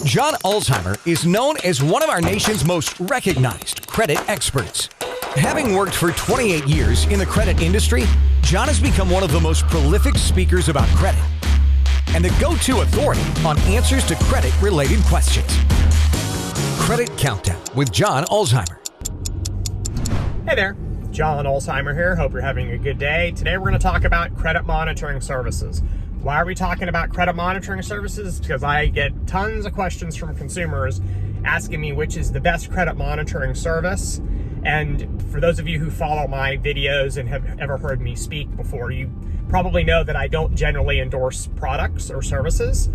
John Ulzheimer is known as one of our nation's most recognized credit experts. Having worked for 28 years in the credit industry, John has become one of the most prolific speakers about credit and the go-to authority on answers to credit-related questions. Credit Countdown with John Ulzheimer. Hey there, John Ulzheimer here. Hope you're having a good day. Today we're going to talk about credit monitoring services. Why are we talking about credit monitoring services? Because I get tons of questions from consumers asking me which is the best credit monitoring service. And for those of you who follow my videos and have ever heard me speak before, you probably know that I don't generally endorse products or services.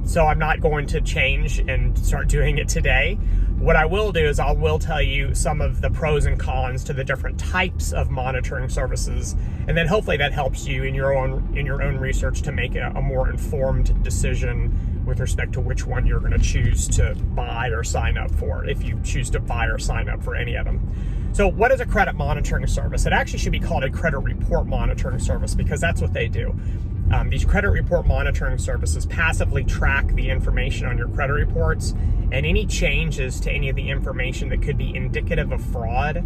So I'm not going to change and start doing it today. What I will do is I will tell you some of the pros and cons to the different types of monitoring services, and then hopefully that helps you in your own research to make a more informed decision with respect to which one you're going to choose to buy or sign up for, if you choose to buy or sign up for any of them. So what is a credit monitoring service? It actually should be called a credit report monitoring service because that's what they do. These credit report monitoring services passively track the information on your credit reports, and any changes to any of the information that could be indicative of fraud,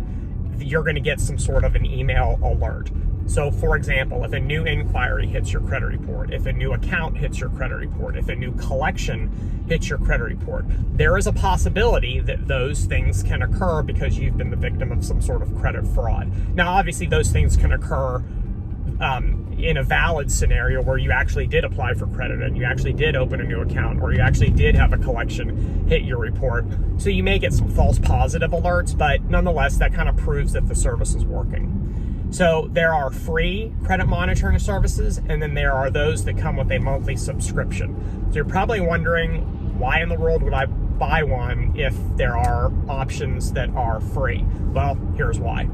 you're going to get some sort of an email alert. So for example, if a new inquiry hits your credit report, if a new account hits your credit report, if a new collection hits your credit report, there is a possibility that those things can occur because you've been the victim of some sort of credit fraud. Now, obviously those things can occur in a valid scenario where you actually did apply for credit and you actually did open a new account, or you actually did have a collection hit your report. So you may get some false positive alerts, but nonetheless, that kind of proves that the service is working. So there are free credit monitoring services, and then there are those that come with a monthly subscription. So you're probably wondering, why in the world would I buy one if there are options that are free? Well, here's why.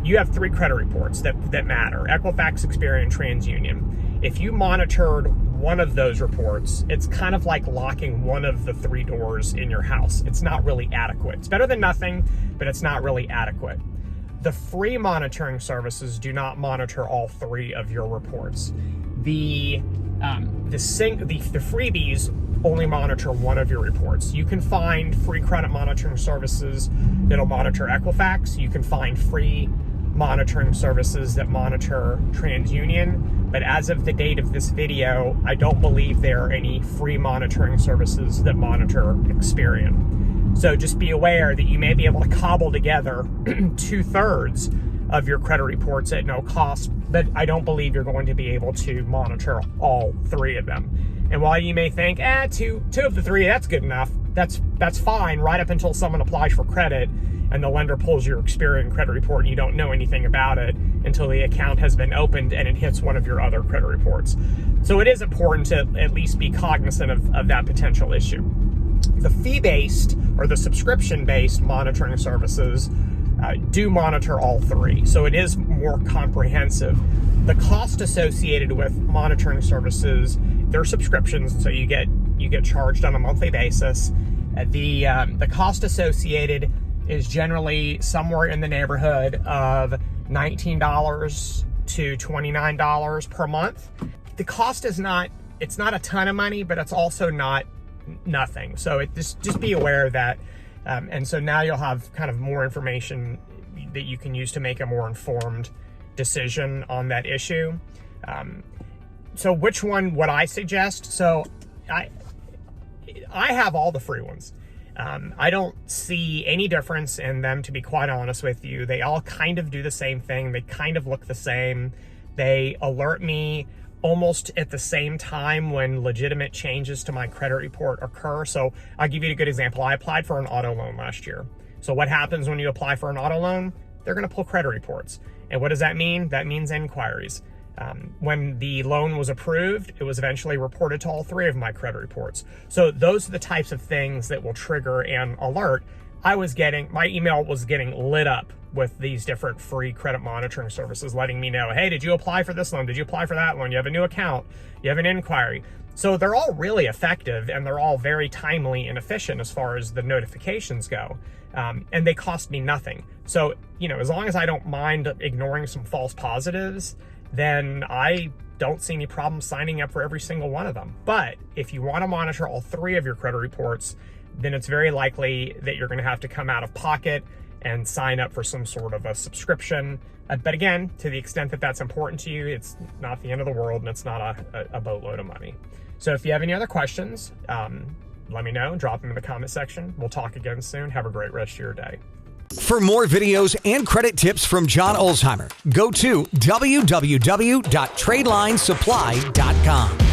You have three credit reports that matter: Equifax, Experian, TransUnion. If you monitored one of those reports, it's kind of like locking one of the three doors in your house. It's not really adequate. It's better than nothing, but it's not really adequate. The free monitoring services do not monitor all three of your reports. The freebies only monitor one of your reports. You can find free credit monitoring services that'll monitor Equifax. You can find free monitoring services that monitor TransUnion. But as of the date of this video, I don't believe there are any free monitoring services that monitor Experian. So just be aware that you may be able to cobble together 2/3 of your credit reports at no cost, but I don't believe you're going to be able to monitor all three of them. And while you may think, two of the three, that's good enough, that's fine, right up until someone applies for credit and the lender pulls your Experian credit report and you don't know anything about it until the account has been opened and it hits one of your other credit reports. So it is important to at least be cognizant of that potential issue. The fee-based or the subscription-based monitoring services do monitor all three, so it is more comprehensive. The cost associated with monitoring services, they're subscriptions, so you get charged on a monthly basis. The cost associated is generally somewhere in the neighborhood of $19 to $29 per month. The cost is it's not a ton of money, but it's also not nothing. So just be aware of that. And so now you'll have kind of more information that you can use to make a more informed decision on that issue. So which one would I suggest? So I have all the free ones. I don't see any difference in them, to be quite honest with you. They all kind of do the same thing. They kind of look the same. They alert me almost at the same time when legitimate changes to my credit report occur. So I'll give you a good example. I applied for an auto loan last year. So what happens when you apply for an auto loan? They're going to pull credit reports. And what does that mean? That means inquiries. When the loan was approved, it was eventually reported to all three of my credit reports. So those are the types of things that will trigger an alert. My email was getting lit up with these different free credit monitoring services letting me know, hey, did you apply for this loan? Did you apply for that loan? You have a new account, you have an inquiry. So they're all really effective and they're all very timely and efficient as far as the notifications go. And they cost me nothing. So, as long as I don't mind ignoring some false positives, then I don't see any problem signing up for every single one of them. But if you want to monitor all 3 of your credit reports, then it's very likely that you're going to have to come out of pocket and sign up for some sort of a subscription. But again, to the extent that that's important to you, it's not the end of the world, and it's not a boatload of money. So if you have any other questions, let me know. Drop them in the comment section. We'll talk again soon. Have a great rest of your day. For more videos and credit tips from John Ulzheimer, go to www.tradelinesupply.com.